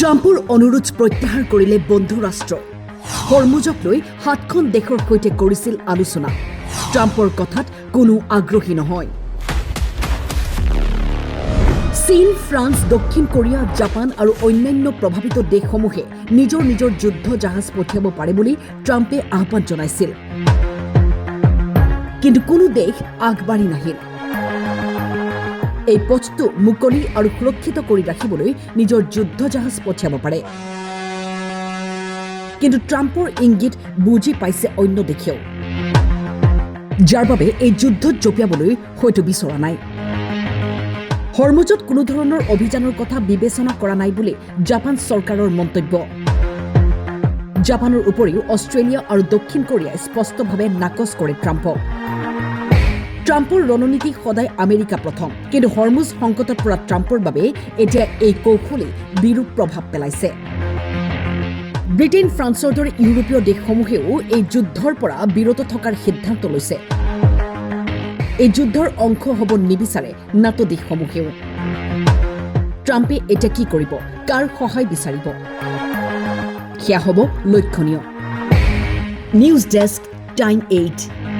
ট্ৰাম্পৰ অনুৰোধ প্ৰত্যাহাৰ কৰিলে বন্ধু ৰাষ্ট্ৰ হৰমুজক লৈ ৭খন দেশৰ সৈতে কৰিছিল আলোচনা ট্ৰাম্পৰ কথাত কোনো আগ্ৰহী নহয় চীন ফ্ৰান্স দক্ষিণ কোৰিয়া জাপান আৰু অন্যান্য প্ৰভাৱিত দেশসমূহে নিজৰ নিজৰ যুদ্ধ জাহাজ পঠিয়াব পাৰে বুলি ট্ৰাম্পে আহ্বান জনাইছিল কিন্তু কোনো দেশ আগবাঢ়ি নাহিল এই পথটো মুকলি আৰু সুৰক্ষিত কৰি ৰাখিবলৈ নিজৰ যুদ্ধ জাহাজ পঠিয়াব পাৰে কিন্তু ট্ৰাম্পৰ ইংগিত বুজি পাইছে অন্য দেশেও যাৰ বাবে এই যুদ্ধত জপিয়াবলৈ হয়তো বিচৰা নাই হৰমুজত কোনো ধৰণৰ অভিযানৰ কথা বিবেচনা কৰা নাই বুলি জাপান চৰকাৰৰ মন্তব্য জাপানৰ উপৰিও অষ্ট্ৰেলিয়া আৰু দক্ষিণ কোৰিয়াই স্পষ্টভাৱে নাকচ কৰে ট্ৰাম্পক ট্ৰাম্পৰ ৰণনীতি সদায় আমেৰিকা প্ৰথম কিন্তু হৰমুজ সংকটত পৰা ট্ৰাম্পৰ বাবে এতিয়া এই কৌশলে বিৰূপ প্ৰভাৱ পেলাইছে ব্ৰিটেইন ফ্ৰান্সৰ দৰে ইউৰোপীয় দেশসমূহেও এই যুদ্ধৰ পৰা বিৰত থকাৰ সিদ্ধান্ত লৈছে এই যুদ্ধৰ অংশ হ'ব নিবিচাৰে নাটো দেশসমূহেও ট্ৰাম্পে এতিয়া কি কৰিব কাৰ সহায় বিচাৰিব সেয়া হ'ব লক্ষণীয় নিউজ ডেস্ক টাইম 8